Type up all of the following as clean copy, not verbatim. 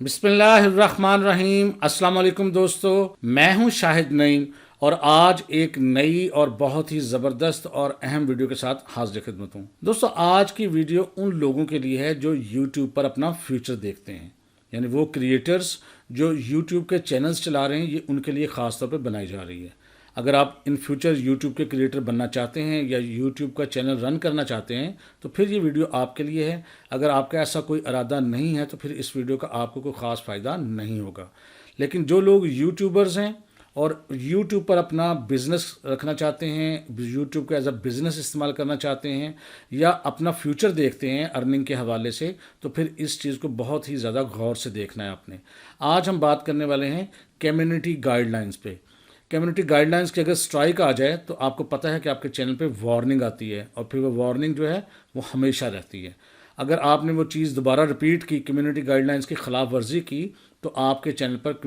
बिस्मिल्लाहिर्रहमानिर्रहीम। अस्सलाम वालेकुम दोस्तों, मैं हूं शाहिद नईम और आज एक नई और बहुत ही ज़बरदस्त और अहम वीडियो के साथ हाजिर खिदमत हूं। दोस्तों, आज की वीडियो उन लोगों के लिए है जो यूट्यूब पर अपना फ्यूचर देखते हैं, यानी वो क्रिएटर्स जो यूट्यूब के चैनल्स चला रहे हैं, ये उनके लिए ख़ास तौर पर बनाई जा रही है। अगर आप इन फ्यूचर यूट्यूब के क्रिएटर बनना चाहते हैं या यूट्यूब का चैनल रन करना चाहते हैं तो फिर ये वीडियो आपके लिए है। अगर आपका ऐसा कोई इरादा नहीं है तो फिर इस वीडियो का आपको कोई ख़ास फ़ायदा नहीं होगा। लेकिन जो लोग यूट्यूबर्स हैं और यूट्यूब पर अपना बिज़नेस रखना चाहते हैं, यूट्यूब को एज अ बिज़नेस इस्तेमाल करना चाहते हैं या अपना फ्यूचर देखते हैं अर्निंग के हवाले से, तो फिर इस चीज़ को बहुत ही ज़्यादा गौर से देखना है आपने। आज हम बात करने वाले हैं कम्युनिटी गाइडलाइंस पे। कम्युनिटी गाइडलाइंस की अगर स्ट्राइक आ जाए तो आपको पता है कि आपके चैनल पे वार्निंग आती है और फिर वो वार्निंग जो है वो हमेशा रहती है। अगर आपने वो चीज़ दोबारा रिपीट की, कम्युनिटी गाइडलाइंस की ख़िलाफ़ वर्जी की, तो आपके चैनल पर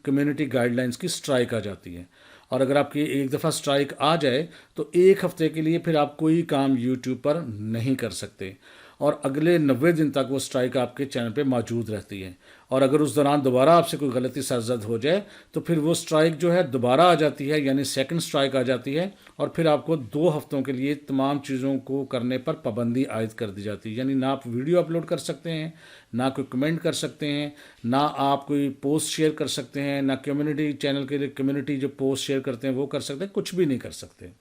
कम्युनिटी गाइडलाइंस की स्ट्राइक आ जाती है। और अगर आपकी एक दफ़ा स्ट्राइक आ जाए तो एक हफ़्ते के लिए फिर आप कोई काम यूट्यूब पर नहीं कर सकते और अगले 90 दिन तक वो स्ट्राइक आपके चैनल पे मौजूद रहती है। और अगर उस दौरान दोबारा आपसे कोई गलती सरजद हो जाए तो फिर वो स्ट्राइक जो है दोबारा आ जाती है, यानी सेकंड स्ट्राइक आ जाती है और फिर आपको 2 हफ्तों के लिए तमाम चीज़ों को करने पर पाबंदी आयद कर दी जाती है। यानी ना आप वीडियो अपलोड कर सकते हैं, ना कोई कमेंट कर सकते हैं, ना आप कोई पोस्ट शेयर कर सकते हैं, ना कम्युनिटी चैनल के लिए कम्युनिटी जो पोस्ट शेयर करते हैं वो कर सकते हैं, कुछ भी नहीं कर सकते।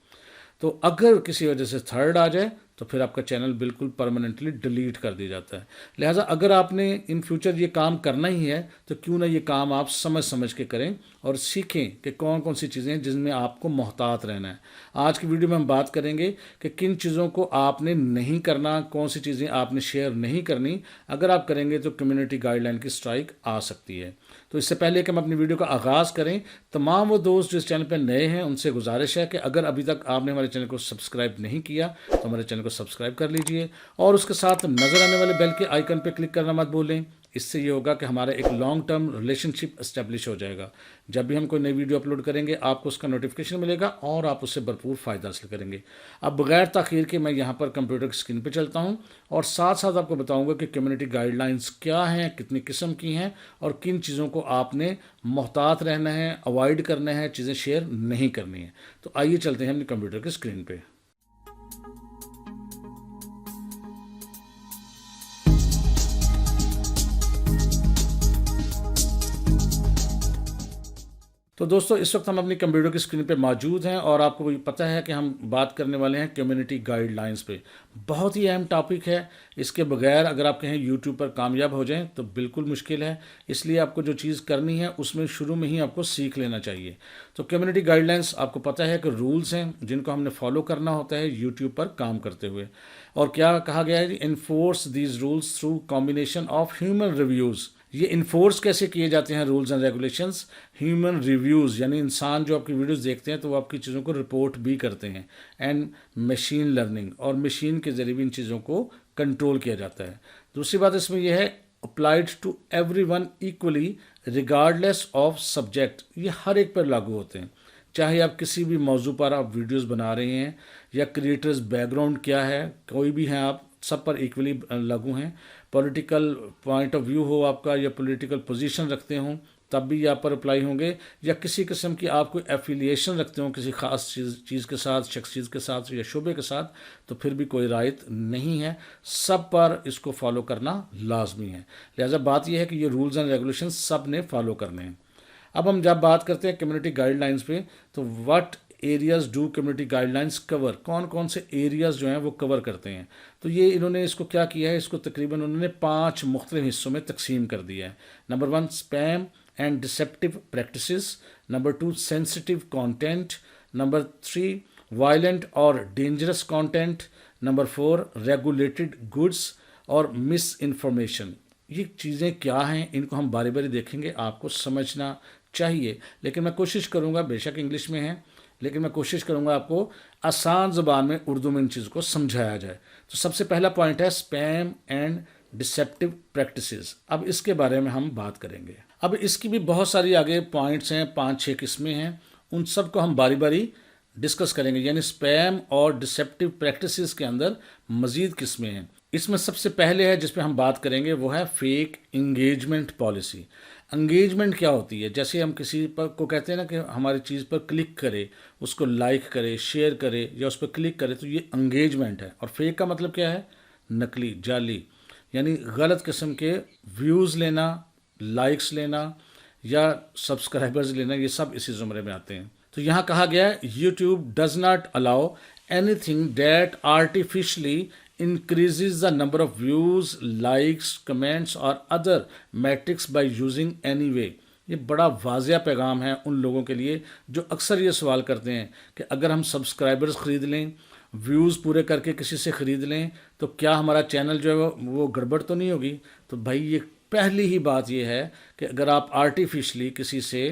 तो अगर किसी वजह से थर्ड आ जाए तो फिर आपका चैनल बिल्कुल परमानेंटली डिलीट कर दिया जाता है। लिहाजा अगर आपने इन फ्यूचर ये काम करना ही है तो क्यों ना ये काम आप समझ समझ के करें और सीखें कि कौन कौन सी चीज़ें हैं जिनमें आपको मोहतात रहना है। आज की वीडियो में हम बात करेंगे कि किन चीज़ों को आपने नहीं करना, कौन सी चीज़ें आपने शेयर नहीं करनी। अगर आप करेंगे तो कम्युनिटी गाइडलाइन की स्ट्राइक आ सकती है। तो इससे पहले कि हम अपनी वीडियो का आगाज़ करें, तमाम वो दोस्त जो इस चैनल पर नए हैं उनसे गुजारिश है कि अगर अभी तक आपने हमारे चैनल को सब्सक्राइब नहीं किया तो हमारे चैनल को सब्सक्राइब कर लीजिए और उसके साथ नज़र आने वाले बेल के आइकन पर क्लिक करना मत भूलें। इससे ये होगा कि हमारा एक लॉन्ग टर्म रिलेशनशिप इस्टेब्लिश हो जाएगा। जब भी हम कोई नई वीडियो अपलोड करेंगे आपको उसका नोटिफिकेशन मिलेगा और आप उससे भरपूर फ़ायदा हासिल करेंगे। अब बगैर ताख़ीर के मैं यहाँ पर कंप्यूटर की स्क्रीन पर चलता हूँ और साथ साथ आपको बताऊँगा कि कम्युनिटी गाइडलाइंस क्या हैं, कितनी किस्म की हैं और किन चीज़ों को आपने मोहतात रहना है, अवॉइड करना है, चीज़ें शेयर नहीं करनी है। तो आइए चलते हैं अपनी कंप्यूटर की स्क्रीन पर। तो दोस्तों, इस वक्त हम अपनी कंप्यूटर की स्क्रीन पे मौजूद हैं और आपको पता है कि हम बात करने वाले हैं कम्युनिटी गाइडलाइंस पे। बहुत ही अहम टॉपिक है। इसके बगैर अगर आप कहें यूट्यूब पर कामयाब हो जाएं तो बिल्कुल मुश्किल है। इसलिए आपको जो चीज़ करनी है उसमें शुरू में ही आपको सीख लेना चाहिए। तो कम्युनिटी गाइडलाइंस आपको पता है कि रूल्स हैं जिनको हमने फॉलो करना होता है यूट्यूब पर काम करते हुए। और क्या कहा गया है, enforce these rules through combination of human reviews. ये इन्फोर्स कैसे किए जाते हैं rules and regulations? Human reviews, यानी इंसान जो आपकी वीडियोस देखते हैं तो वो आपकी चीज़ों को रिपोर्ट भी करते हैं, एंड मशीन लर्निंग, और मशीन के ज़रिए भी इन चीज़ों को कंट्रोल किया जाता है। दूसरी बात इसमें यह है, applied to everyone equally regardless of subject. ये हर एक पर लागू होते हैं, चाहे आप किसी भी मौजू पर आप वीडियोस बना रहे हैं या क्रिएटर्स बैकग्राउंड क्या है, कोई भी हैं आप, सब पर इक्वली लागू हैं। पॉलिटिकल पॉइंट ऑफ व्यू हो आपका या पॉलिटिकल पोजीशन रखते हों तब भी यहाँ पर अप्लाई होंगे, या किसी किस्म की आप कोई एफिलिएशन रखते हो किसी ख़ास चीज़ के साथ, शख्सियत के साथ या शुबे के साथ, तो फिर भी कोई रायत नहीं है। सब पर इसको फॉलो करना लाजमी है। लिहाजा बात यह है कि ये रूल्स एंड रेगुलेशन सब ने फॉलो करने हैं। अब हम जब बात करते हैं कम्युनिटी गाइडलाइंस पे, तो what areas do community guidelines cover, कौन कौन से एरियाज़ जो हैं वो कवर करते हैं। तो ये इन्होंने इसको क्या किया है, इसको तकरीबन उन्होंने 5 मुख्तलिफ हिस्सों में तकसीम कर दिया है। Number 1 spam and deceptive practices, number 2 sensitive content, number 3 violent और dangerous content, number 4 regulated goods और मिस इन्फॉर्मेशन। ये चीज़ें क्या हैं इनको हम बारी बारी देखेंगे, आपको समझना चाहिए। लेकिन मैं कोशिश करूँगा, बेशक इंग्लिश में है लेकिन मैं कोशिश करूँगा आपको आसान ज़बान में उर्दू में इन चीज़ों को समझाया जाए। तो सबसे पहला पॉइंट है स्पैम एंड डिसेप्टिव प्रैक्टिसेस। अब इसके बारे में हम बात करेंगे। अब इसकी भी बहुत सारी आगे पॉइंट्स हैं, 5-6 किस्में हैं, उन सब को हम बारी बारी डिस्कस करेंगे। यानी स्पैम और डिसेप्टिव प्रैक्टिसेस के अंदर मज़ीद किस्में हैं। इसमें सबसे पहले है जिस पे हम बात करेंगे वो है फेक इंगेजमेंट पॉलिसी। इंगेजमेंट क्या होती है? जैसे हम किसी पर को कहते हैं ना कि हमारी चीज़ पर क्लिक करे, उसको लाइक करे, शेयर करे या उस पर क्लिक करे, तो ये इंगेजमेंट है। और फेक का मतलब क्या है? नकली, जाली, यानी गलत किस्म के व्यूज़ लेना, लाइक्स लेना या सब्सक्राइबर्स लेना, ये सब इसी ज़ुमरे में आते हैं। तो यहाँ कहा गया है YouTube does not allow anything that artificially increases the number of views, likes, comments और other metrics by using any way। ये बड़ा वाज़िया पैगाम है उन लोगों के लिए जो अक्सर ये सवाल करते हैं कि अगर हम सब्सक्राइबर्स ख़रीद लें, व्यूज़ पूरे करके किसी से ख़रीद लें, तो क्या हमारा चैनल जो है वो गड़बड़ तो नहीं होगी? तो भाई ये पहली ही बात ये है कि अगर आप आर्टिफिशली किसी से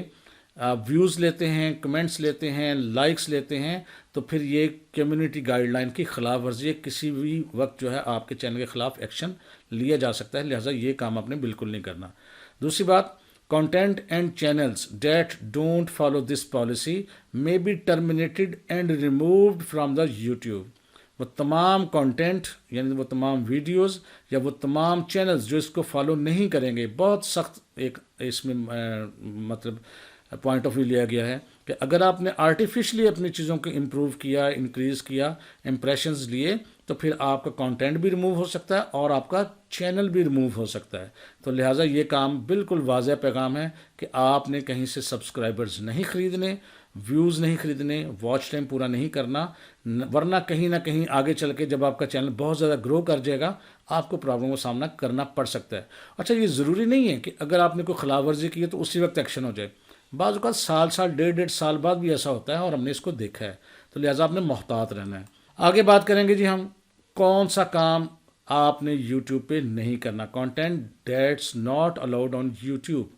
व्यूज़ लेते हैं, कमेंट्स लेते हैं, लाइक्स लेते हैं, तो फिर ये कम्युनिटी गाइडलाइन की खिलाफ वर्जी है। किसी भी वक्त जो है आपके चैनल के ख़िलाफ़ एक्शन लिया जा सकता है, लिहाजा ये काम आपने बिल्कुल नहीं करना। दूसरी बात, content and channels that don't follow this policy may be terminated and removed from the YouTube. वो तमाम कंटेंट यानी वो तमाम वीडियोस या वो तमाम चैनल्स जो इसको फॉलो नहीं करेंगे, बहुत सख्त एक इसमें मतलब पॉइंट ऑफ व्यू लिया गया है कि अगर आपने आर्टिफिशियली अपनी चीज़ों को इम्प्रूव किया, इंक्रीज़ किया, इम्प्रेशंस लिए, तो फिर आपका कंटेंट भी रिमूव हो सकता है और आपका चैनल भी रिमूव हो सकता है। तो लिहाजा ये काम बिल्कुल वाज़ह पैगाम है कि आपने कहीं से सब्सक्राइबर्स नहीं ख़रीदने, व्यूज़ नहीं ख़रीदने, वॉच टाइम पूरा नहीं करना, वरना कहीं ना कहीं आगे चल के जब आपका चैनल बहुत ज़्यादा ग्रो कर जाएगा, आपको प्रॉब्लम का सामना करना पड़ सकता है। अच्छा, ये ज़रूरी नहीं है कि अगर आपने कोई खिलाफ वर्जी की है तो उसी वक्त एक्शन हो जाए। बाज़ औक़ात साल 1.5 साल बाद भी ऐसा होता है और हमने इसको देखा है। तो लिहाजा आपने मोहतात रहना है। आगे बात करेंगे जी हम कौन सा काम आपने यूट्यूब पे नहीं करना। Content that's not allowed on YouTube,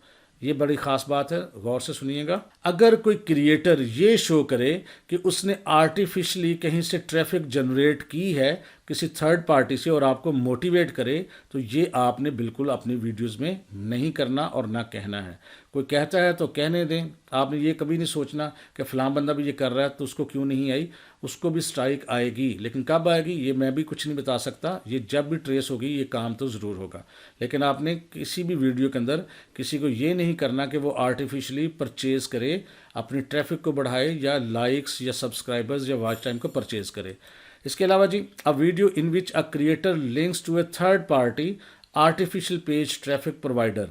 ये बड़ी ख़ास बात है, गौर से सुनिएगा। अगर कोई क्रिएटर ये शो करे कि उसने आर्टिफिशियली कहीं से ट्रैफिक जनरेट की है किसी थर्ड पार्टी से और आपको मोटिवेट करे, तो ये आपने बिल्कुल अपनी वीडियोस में नहीं करना और ना कहना है। कोई कहता है तो कहने दें, आपने ये कभी नहीं सोचना कि फ़लाँ बंदा भी ये कर रहा है तो उसको क्यों नहीं आई। उसको भी स्ट्राइक आएगी, लेकिन कब आएगी ये मैं भी कुछ नहीं बता सकता। ये जब भी ट्रेस होगी ये काम तो ज़रूर होगा। लेकिन आपने किसी भी वीडियो के अंदर किसी को ये नहीं करना कि वो आर्टिफिशियली परचेज़ करे, अपनी ट्रैफिक को बढ़ाए या लाइक्स या सब्सक्राइबर्स या वॉच टाइम को परचेज़ करे। इसके अलावा जी, a video in which a creator links to a third party artificial page traffic provider,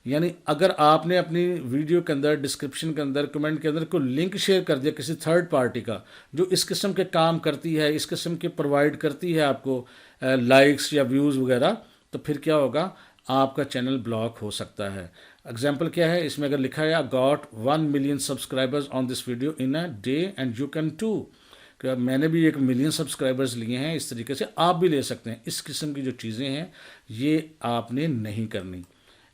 यानी अगर आपने अपनी वीडियो के अंदर, डिस्क्रिप्शन के अंदर, कमेंट के अंदर कोई लिंक शेयर कर दिया किसी थर्ड पार्टी का जो इस किस्म के काम करती है, इस किस्म के प्रोवाइड करती है आपको लाइक्स या व्यूज़ वगैरह, तो फिर क्या होगा, आपका चैनल ब्लॉक हो सकता है। एग्जाम्पल क्या है इसमें? अगर लिखा है got 1 million subscribers on this video in a day and you can too, कि मैंने भी 1 मिलियन सब्सक्राइबर्स लिए हैं, इस तरीके से आप भी ले सकते हैं। इस किस्म की जो चीज़ें हैं ये आपने नहीं करनी।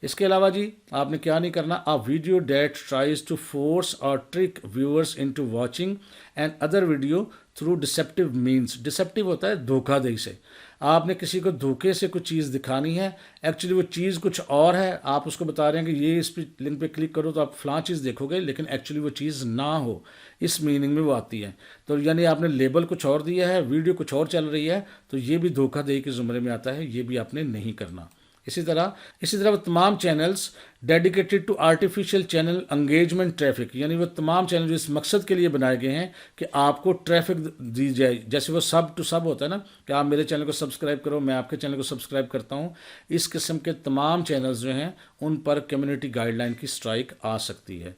इसके अलावा जी आपने क्या नहीं करना, a video that tries to force और trick viewers into watching and other video through deceptive means. Deceptive होता है धोखाधड़ी से। आपने किसी को धोखे से कुछ चीज़ दिखानी है, एक्चुअली वो चीज़ कुछ और है, आप उसको बता रहे हैं कि ये इस लिंक पे क्लिक करो तो आप फलां चीज़ देखोगे, लेकिन एक्चुअली वो चीज़ ना हो, इस मीनिंग में वो आती है। तो यानी आपने लेबल कुछ और दिया है, वीडियो कुछ और चल रही है, तो ये भी धोखाधड़ी के ज़ुमरे में आता है, ये भी आपने नहीं करना। इसी तरह वो तमाम channels dedicated to artificial channel engagement traffic, यानी वो तमाम चैनल जो इस मकसद के लिए बनाए गए हैं कि आपको ट्रैफिक दी जाए। जैसे वो सब टू सब होता है ना कि आप मेरे चैनल को सब्सक्राइब करो, मैं आपके चैनल को सब्सक्राइब करता हूँ, इस किस्म के तमाम चैनल्स जो हैं उन पर कम्युनिटी गाइडलाइन की स्ट्राइक आ सकती है।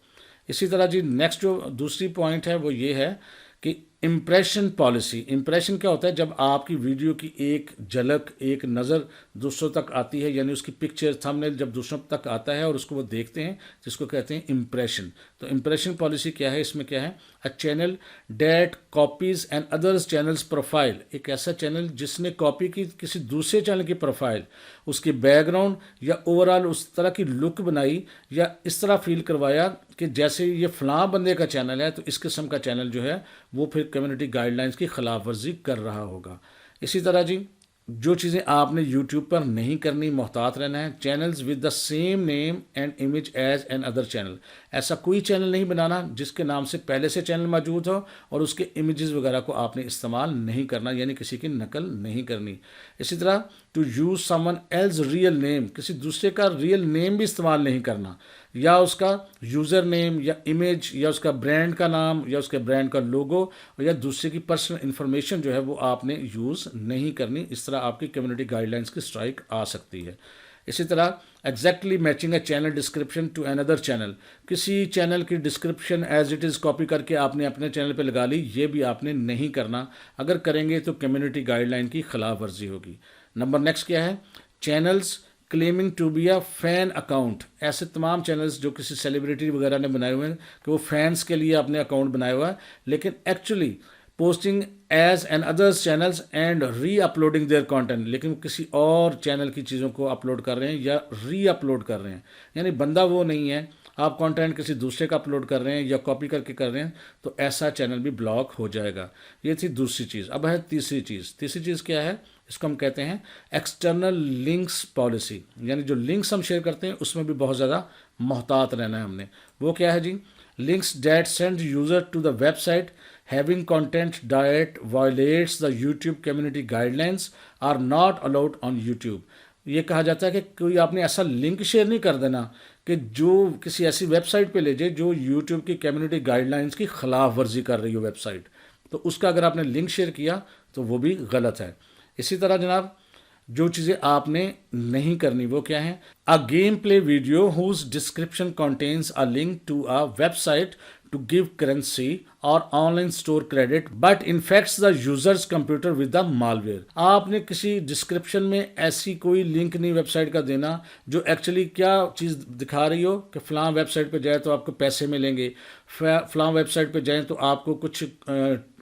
इसी तरह जी नेक्स्ट जो दूसरी पॉइंट है वो ये है कि इम्प्रेशन पॉलिसी। इम्प्रेशन क्या होता है? जब आपकी वीडियो की एक झलक, एक नज़र दूसरों तक आती है, यानी उसकी पिक्चर, थंबनेल जब दूसरों तक आता है और उसको वो देखते हैं, जिसको कहते हैं इम्प्रेशन। तो इम्प्रेशन पॉलिसी क्या है? इसमें क्या है, a channel that copies and others channels profile, एक ऐसा चैनल जिसने कॉपी की किसी दूसरे चैनल की प्रोफाइल, उसकी बैकग्राउंड या ओवरऑल उस तरह की लुक बनाई या इस तरह फील करवाया कि जैसे ये फ़लाँ बंदे का चैनल है, तो इस किस्म का चैनल जो है वो फिर कम्युनिटी गाइडलाइंस की खिलाफ वर्जी कर रहा होगा। इसी तरह जी जो चीज़ें आपने यूट्यूब पर नहीं करनी, मोहतात रहना है। Channels with the same name and image as an other channel, ऐसा कोई चैनल नहीं बनाना जिसके नाम से पहले से चैनल मौजूद हो और उसके इमेजेस वगैरह को आपने इस्तेमाल नहीं करना, यानी किसी की नकल नहीं करनी। इसी तरह to use someone else's real name, کسی دوسرے کا ریئل نیم بھی استعمال نہیں کرنا، یا اس کا یوزر نیم یا امیج یا اس کا برانڈ کا نام یا اس کے برانڈ کا لوگو یا دوسرے کی پرسنل انفارمیشن جو ہے وہ آپ نے یوز نہیں کرنی. اس طرح آپ کی کمیونٹی گائیڈ لائنس کی اسٹرائک آ سکتی ہے. اسی طرح exactly matching a channel description to another channel, کسی چینل کی description as it is copy کر کے آپ نے اپنے چینل پہ لگا لی، یہ بھی آپ نے نہیں کرنا. اگر کریں گے تو کمیونٹی گائیڈ لائن کی خلاف ورزی ہوگی. نمبر نیکسٹ کیا ہے؟ Channels claiming to be a fan account, ایسے تمام چینلز جو کسی سیلیبریٹی وغیرہ نے بنائے ہوئے ہیں کہ وہ فینس کے لیے اپنے اکاؤنٹ بنایا ہوا ہے، لیکن actually posting as an others channels and reuploading their content, لیکن کسی اور چینل کی چیزوں کو اپلوڈ کر رہے ہیں یا ری اپلوڈ کر رہے ہیں، یعنی بندہ وہ نہیں ہے، آپ کانٹینٹ کسی دوسرے کا اپلوڈ کر رہے ہیں یا کاپی کر کے کر رہے ہیں، تو ایسا چینل بھی بلاک ہو جائے گا. یہ تھی دوسری چیز. اب ہے تیسری چیز. تیسری چیز کیا ہے؟ اس کو ہم کہتے ہیں ایکسٹرنل لنکس پالیسی، یعنی جو لنکس ہم شیئر کرتے ہیں اس میں بھی بہت زیادہ محتاط رہنا ہے ہم نے. وہ کیا ہے جی؟ Links that send user to the website having content that violates the YouTube community guidelines are not allowed on YouTube. یہ کہا جاتا ہے کہ کوئی آپ نے ایسا لنک شیئر نہیں کر دینا کہ جو کسی ایسی ویب سائٹ پہ لے جائے جو یوٹیوب کی کمیونٹی گائیڈ لائنس کی خلاف ورزی کر رہی ہو ویب سائٹ، تو اس کا اگر آپ نے لنک شیئر کیا تو وہ بھی غلط ہے. اسی طرح جناب جو چیزیں آپ نے نہیں کرنی وہ کیا ہیں؟ A gameplay video whose description contains a link to a website to give currency or online store credit but infects the user's computer with the malware. آپ نے کسی ڈسکرپشن میں ایسی کوئی لنک نہیں ویب سائٹ کا دینا جو ایکچولی کیا چیز دکھا رہی ہو کہ فلاں ویب سائٹ پہ جائے تو آپ کو پیسے ملیں گے، فلاں ویب سائٹ پہ جائیں تو آپ کو کچھ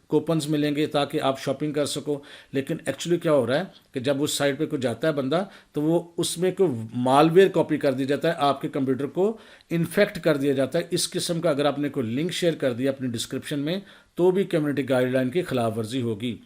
کوپنز ملیں گے تاکہ آپ شاپنگ کر سکو. لیکن ایکچولی کیا ہو رہا ہے کہ جب اس سائٹ پہ کوئی جاتا ہے بندہ تو وہ اس میں کوئی مالویئر کاپی کر دیا جاتا ہے، آپ کے کمپیوٹر کو انفیکٹ کر دیا جاتا ہے. اس قسم کا اگر آپ نے کوئی لنک شیئر کر دیا اپنی ڈسکرپشن میں تو بھی کمیونٹی گائیڈ لائن کی خلاف ورزی ہوگی.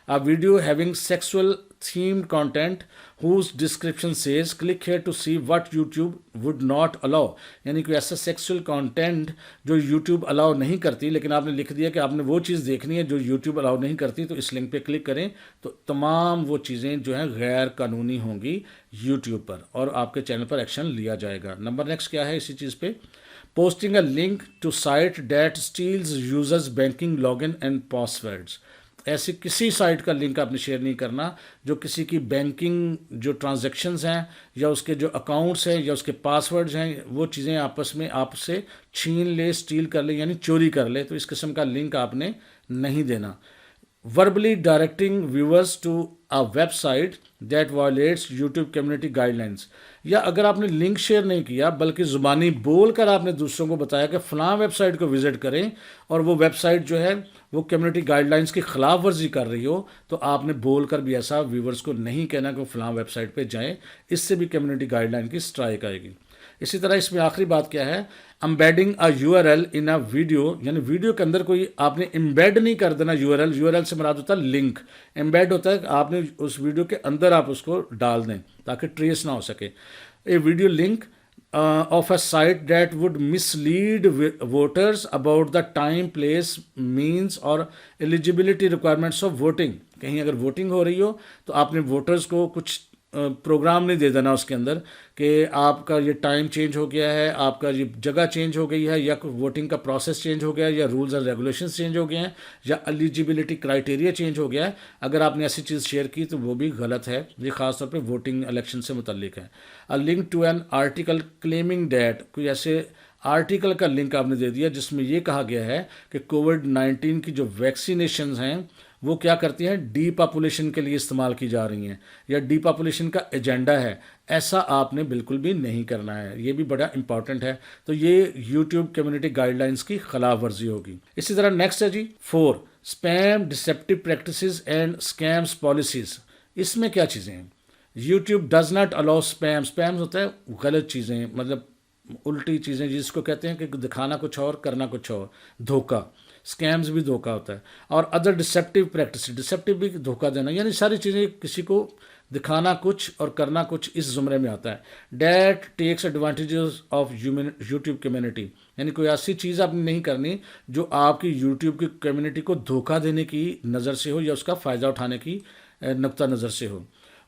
A video having sexual themed content whose description says click here to see what YouTube would not allow، یعنی کوئی ایسا سیکسول کانٹینٹ جو یوٹیوب الاؤ نہیں کرتی لیکن آپ نے لکھ دیا کہ آپ نے وہ چیز دیکھنی ہے جو یوٹیوب الاؤ نہیں کرتی، تو اس لنک پہ کلک کریں تو تمام وہ چیزیں جو ہیں غیر قانونی ہوں گی یوٹیوب پر اور آپ کے چینل پر ایکشن لیا جائے گا. نمبر نیکسٹ کیا ہے اسی چیز پہ؟ posting a link to site that steals users banking login and passwords. ایسی کسی سائٹ کا لنک آپ نے شیئر نہیں کرنا جو کسی کی بینکنگ جو ٹرانزیکشنز ہیں یا اس کے جو اکاؤنٹس ہیں یا اس کے پاسورڈز ہیں وہ چیزیں آپس میں آپ سے چھین لے، اسٹیل کر لے، یعنی چوری کر لے، تو اس قسم کا لنک آپ نے نہیں دینا. verbally directing viewers to a website that violates YouTube community guidelines، یا اگر آپ نے لنک شیئر نہیں کیا بلکہ زبانی بول کر آپ نے دوسروں کو بتایا کہ فلاں ویب سائٹ کو وزٹ کریں اور وہ ویب سائٹ جو ہے وہ کمیونٹی گائیڈ لائنس کی خلاف ورزی کر رہی ہو، تو آپ نے بول کر بھی ایسا ویورز کو نہیں کہنا کہ وہ فلاں ویب سائٹ پہ جائیں، اس سے بھی کمیونٹی گائیڈ لائن کی اسٹرائک آئے گی. اسی طرح اس میں آخری بات کیا ہے؟ Embedding a U R L in a video, یعنی ویڈیو کے اندر کوئی آپ نے امبیڈ نہیں کر دینا U R L. U R L سے مراد ہوتا ہے لنک، امبیڈ ہوتا ہے کہ آپ نے اس ویڈیو کے اندر آپ اس کو ڈال دیں تاکہ ٹریس نہ ہو سکے. A video link of a site that would mislead voters about the time, place, means اور eligibility requirements of voting. کہیں اگر ووٹنگ ہو رہی ہو تو آپ نے ووٹرز کو کچھ پروگرام نہیں دے دینا اس کے اندر کہ آپ کا یہ ٹائم چینج ہو گیا ہے، آپ کا یہ جگہ چینج ہو گئی ہے، یا ووٹنگ کا پروسیس چینج ہو گیا ہے، یا رولز اور ریگولیشنز چینج ہو گئے ہیں، یا ایلیجیبلٹی کرائٹیریا چینج ہو گیا ہے. اگر آپ نے ایسی چیز شیئر کی تو وہ بھی غلط ہے. یہ خاص طور پہ ووٹنگ الیکشن سے متعلق ہے. A link to an article claiming that، کوئی ایسے آرٹیکل کا لنک آپ نے دے دیا جس میں یہ کہا گیا ہے کہ کووڈ-19 کی جو ویکسینیشنز ہیں وہ کیا کرتی ہیں؟ ڈی پاپولیشن کے لیے استعمال کی جا رہی ہیں یا ڈی پاپولیشن کا ایجنڈا ہے. ایسا آپ نے بالکل بھی نہیں کرنا ہے، یہ بھی بڑا امپورٹنٹ ہے. تو یہ یوٹیوب کمیونٹی گائیڈ لائنس کی خلاف ورزی ہوگی. اسی طرح نیکسٹ ہے جی 4 spam deceptive practices and scams policies. اس میں کیا چیزیں ہیں؟ YouTube does not allow spam. Spam ہوتا ہے غلط چیزیں، مطلب الٹی چیزیں جس کو کہتے ہیں کہ دکھانا کچھ اور کرنا کچھ اور، دھوکہ. اسکیمز بھی دھوکہ ہوتا ہے. اور ادر ڈسیپٹیو پریکٹس، ڈسیپٹیو بھی دھوکہ دینا، یعنی ساری چیزیں کسی کو دکھانا کچھ اور کرنا کچھ اس زمرے میں آتا ہے. That takes advantages of YouTube community, یعنی کوئی ایسی چیز آپ نے نہیں کرنی جو آپ کی یوٹیوب کی کمیونٹی کو دھوکہ دینے کی نظر سے ہو یا اس کا فائدہ اٹھانے کی نقطہ نظر سے ہو.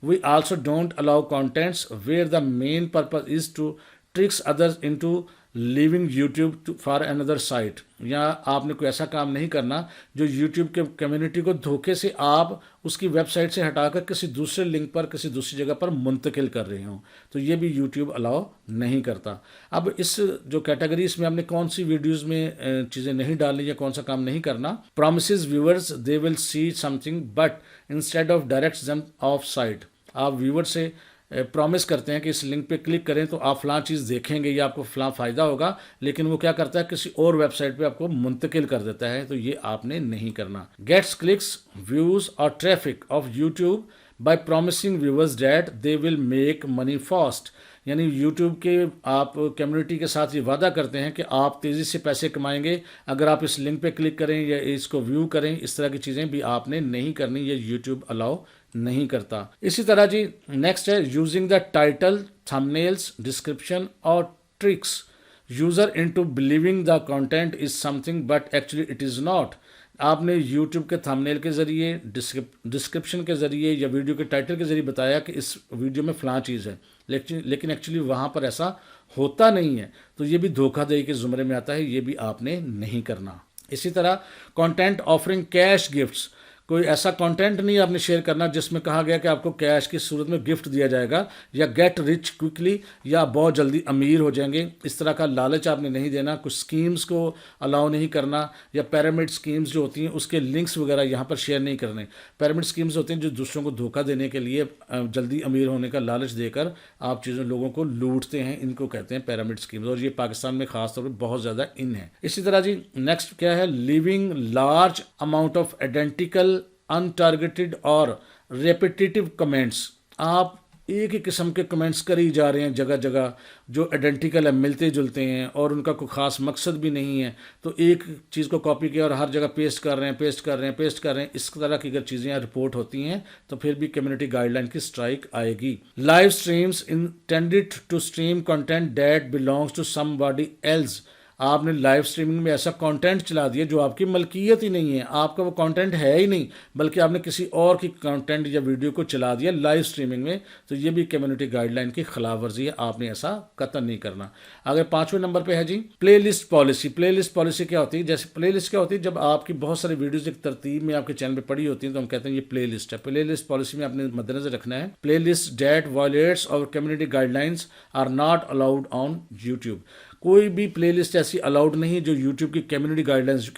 We also don't allow contents where the main purpose is to tricks others into leaving YouTube for another site. या आपने कोई ऐसा काम नहीं करना जो YouTube के कम्युनिटी को धोखे से आप उसकी वेबसाइट से हटाकर किसी दूसरे लिंक पर किसी दूसरी जगह पर मुंतकिल कर रहे हो, तो ये भी YouTube अलाउ नहीं करता। अब इस जो कैटेगरीज में हमने कौन सी वीडियोस में चीज़ें नहीं डालनी या कौन सा काम नहीं करना। Promises viewers they will see something but instead of direct them of site. आप व्यूअर से प्रॉमिस करते हैं कि इस लिंक पे क्लिक करें तो आप फ़लाँ चीज़ देखेंगे या आपको फ़लाँ फ़ायदा होगा, लेकिन वो क्या करता है किसी और वेबसाइट पे आपको मुंतकिल कर देता है, तो ये आपने नहीं करना। गेट्स क्लिक्स व्यूज़ और traffic of YouTube by promising viewers that they will make money fast. यानी YouTube के आप कम्युनिटी के साथ ये वादा करते हैं कि आप तेज़ी से पैसे कमाएंगे अगर आप इस लिंक पे क्लिक करें या इसको व्यू करें। इस तरह की चीज़ें भी आपने नहीं करनी, ये YouTube अलाउ नहीं करता। इसी तरह जी नेक्स्ट है using the title, thumbnails, description और tricks user into believing the content is something but actually it is not. आपने YouTube के थंबनेल के ज़रिए, डिस्क्रिप्शन के ज़रिए या वीडियो के टाइटल के ज़रिए बताया कि इस वीडियो में फ़लाँ चीज़ है, लेकिन एक्चुअली वहाँ पर ऐसा होता नहीं है, तो ये भी धोखाधड़ी के ज़ुमरे में आता है, ये भी आपने नहीं करना। इसी तरह कंटेंट ऑफरिंग कैश गिफ्ट्स, कोई ऐसा कंटेंट नहीं आपने शेयर करना जिसमें कहा गया कि आपको कैश की सूरत में गिफ्ट दिया जाएगा या गेट रिच क्विकली या बहुत जल्दी अमीर हो जाएंगे, इस तरह का लालच आपने नहीं देना। कुछ स्कीम्स को अलाउ नहीं करना या पिरामिड स्कीम्स जो होती हैं उसके लिंक्स वगैरह यहाँ पर शेयर नहीं करने। पिरामिड स्कीम्स होती हैं जो दूसरों को धोखा देने के लिए जल्दी अमीर होने का लालच देकर आप चीज़ों लोगों को लूटते हैं, इनको कहते हैं पिरामिड स्कीम्स, और ये पाकिस्तान में खास तौर पर बहुत ज़्यादा इन है। इसी तरह जी नेक्स्ट क्या है, leaving large amount of identical untargeted और रेपिटेटिव कमेंट्स। आप एक ही किस्म के कमेंट्स करी जा रहे हैं जगह जगह जो आइडेंटिकल है, मिलते जुलते हैं और उनका कोई ख़ास मकसद भी नहीं है, तो एक चीज़ को कॉपी किया और हर जगह पेस्ट कर रहे हैं। इस तरह की अगर चीज़ें रिपोर्ट होती हैं तो फिर भी कम्युनिटी गाइडलाइन की स्ट्राइक आएगी। Live streams intended to stream content that belongs to somebody else. आपने लाइव स्ट्रीमिंग में ऐसा कंटेंट चला दिया जो आपकी मलकियत ही नहीं है, आपका वो कंटेंट है ही नहीं, बल्कि आपने किसी और की कंटेंट या वीडियो को चला दिया लाइव स्ट्रीमिंग में, तो ये भी कम्युनिटी गाइडलाइन की खिलाफ वर्जी है, आपने ऐसा कतई नहीं करना। आगे 5वें नंबर पे है जी playlist policy. Playlist policy क्या होती है? जैसे प्ले लिस्ट क्या होती है, जब आपकी बहुत सारी वीडियोज़ एक तरतीब में आपके चैनल पर पड़ी होती हैं तो हम कहते हैं ये प्ले लिस्ट है। प्ले लिस्ट पॉलिसी में आपने मद्देनजर रखना है प्ले लिस्ट डेट वायलेट्स और community guidelines are not allowed on YouTube. कोई भी प्लेलिस्ट ऐसी अलाउड नहीं जो यूट्यूब की कम्युनिटी गाइडलाइंस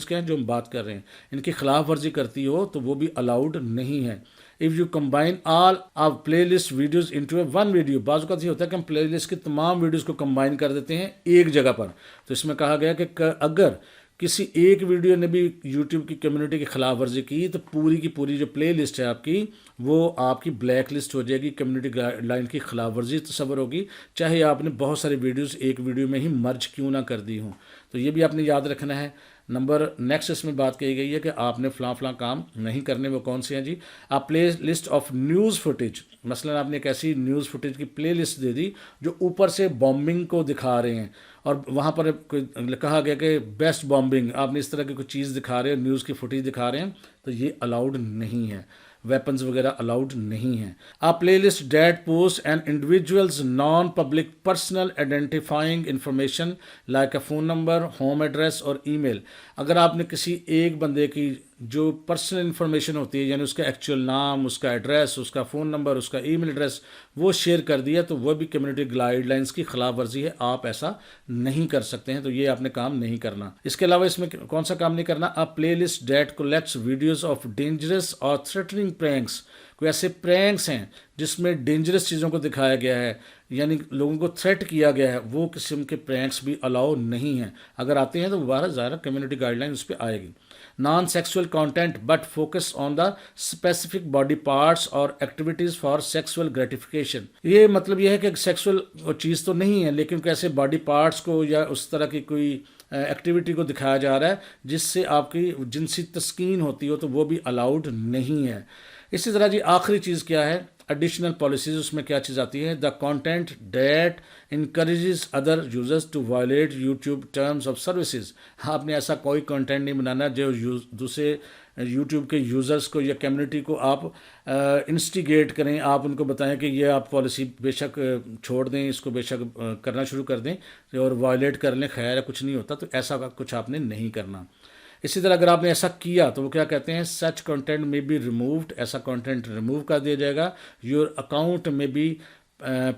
क्या हैं जो हम बात कर रहे हैं, इनकी खिलाफ वर्जी करती हो तो वो भी अलाउड नहीं है। If you combine all of play list videos into A one video, बाज़ का ये होता है कि हम प्ले लिस्ट की तमाम वीडियोज़ को कंबाइन कर देते हैं एक जगह पर, तो इसमें कहा गया कि अगर किसी एक वीडियो ने भी यूट्यूब की कम्युनिटी की खिलाफ वर्जी की तो पूरी की पूरी जो प्ले लिस्ट है आपकी वो आपकी ब्लैक लिस्ट हो जाएगी, कम्युनिटी गाइडलाइन की खिलाफ वर्जी तस्वर होगी, चाहे आपने बहुत सारी वीडियोस एक वीडियो में ही मर्ज क्यों ना कर दी हों। तो ये भी आपने याद रखना है। नंबर नेक्स्ट इसमें बात कही गई है कि आपने फ़लाँ काम नहीं करने, वो कौन से हैं जी? आप play list of news footage, मसलन आपने एक ऐसी न्यूज़ फुटेज की प्ले लिस्ट दे दी जो ऊपर से बॉम्बिंग को दिखा रहे हैं और वहाँ पर कहा गया कि बेस्ट बॉम्बिंग, आपने इस तरह की कोई चीज़ दिखा रहे हैं, न्यूज़ की फुटेज दिखा रहे हैं, तो ये अलाउड नहीं है। वेपन्स वगैरह अलाउड नहीं है। A playlist that post and individuals non public personal identifying information like a phone number, home address और ईमेल। अगर आपने किसी एक बंदे की जो पर्सनल इन्फॉर्मेशन होती है, यानी उसका एक्चुअल नाम, उसका एड्रेस, उसका फ़ोन नंबर, उसका ईमेल एड्रेस, वो शेयर कर दिया तो वह भी कम्युनिटी गाइडलाइंस की खिलाफ वर्जी है, आप ऐसा नहीं कर सकते हैं, तो ये आपने काम नहीं करना। इसके अलावा इसमें कौन सा काम नहीं करना? A playlist that collects videos of dangerous और थ्रेटनिंग प्रैंक्स। कोई ऐसे प्रैंक्स हैं जिसमें डेंजरस चीज़ों को दिखाया गया है, यानी लोगों को थ्रेट किया गया है, वो किस्म के प्रैंक्स भी अलाउ नहीं हैं। अगर आते हैं तो दोबारा ज़्यादा कम्युनिटी गाइडलाइन उस पर आएगी। Non sexual content but focus on the specific body parts और एक्टिविटीज़ फॉर सेक्सुअल ग्रेटिफिकेशन। ये मतलब ये है कि सेक्सुअल चीज़ तो नहीं है, लेकिन कैसे बॉडी पार्ट्स को या उस तरह की कोई एक्टिविटी को दिखाया जा रहा है जिससे आपकी जिनसी तस्कीन होती हो, तो वो भी अलाउड नहीं है। इसी तरह जी आखिरी चीज़ क्या है? Additional policies. उसमें क्या चीज़ आती है? The content that encourages other users to violate YouTube terms of services. आपने ऐसा कोई कंटेंट नहीं बनाना जो दूसरे یوٹیوب کے یوزرز کو یا کمیونٹی کو آپ انسٹیگیٹ کریں، آپ ان کو بتائیں کہ یہ آپ پالیسی بے شک چھوڑ دیں، اس کو بے شک کرنا شروع کر دیں اور وائلیٹ کر لیں، خیر ہے کچھ نہیں ہوتا، تو ایسا کچھ آپ نے نہیں کرنا۔ اسی طرح اگر آپ نے ایسا کیا تو وہ کیا کہتے ہیں، such content may be removed, ایسا کنٹینٹ ریموو کر دیا جائے گا، your account may be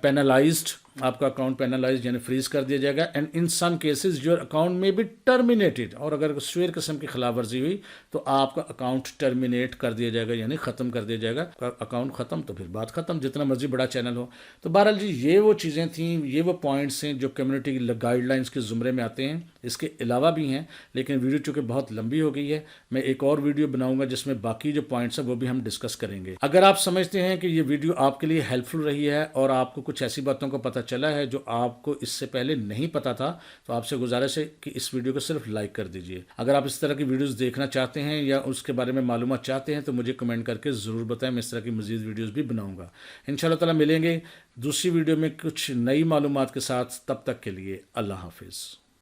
penalized, آپ کا اکاؤنٹ پینلائزڈ یعنی فریز کر دیا جائے گا، and in some cases your account may be terminated, اور اگر سویر قسم کی خلاف ورزی ہوئی تو آپ کا اکاؤنٹ ٹرمینیٹ کر دیا جائے گا، یعنی ختم کر دیا جائے گا۔ اکاؤنٹ ختم تو پھر بات ختم، جتنا مرضی بڑا چینل ہو۔ تو بہرحال جی یہ وہ چیزیں تھیں، یہ وہ پوائنٹس ہیں جو کمیونٹی گائیڈ لائنس کے زمرے میں آتے ہیں، اس کے علاوہ بھی ہیں، لیکن ویڈیو چونکہ بہت لمبی ہو گئی ہے، میں ایک اور ویڈیو بناؤں گا جس میں باقی جو پوائنٹس ہیں وہ بھی ہم ڈسکس کریں گے۔ اگر آپ سمجھتے ہیں کہ یہ ویڈیو آپ کے لیے ہیلپ فل رہی ہے اور آپ کو کچھ ایسی باتوں کا پتہ چلا ہے جو آپ کو اس سے پہلے نہیں پتا تھا، تو آپ سے گزارش ہے کہ اس ویڈیو کو صرف لائک کر دیجئے۔ اگر آپ اس طرح کی ویڈیوز دیکھنا چاہتے ہیں یا اس کے بارے میں معلومات چاہتے ہیں تو مجھے کمنٹ کر کے ضرور بتائیں، میں اس طرح کی مزید ویڈیوز بھی بناؤں گا۔ انشاءاللہ تعالی ملیں گے دوسری ویڈیو میں کچھ نئی معلومات کے ساتھ، تب تک کے لیے اللہ حافظ۔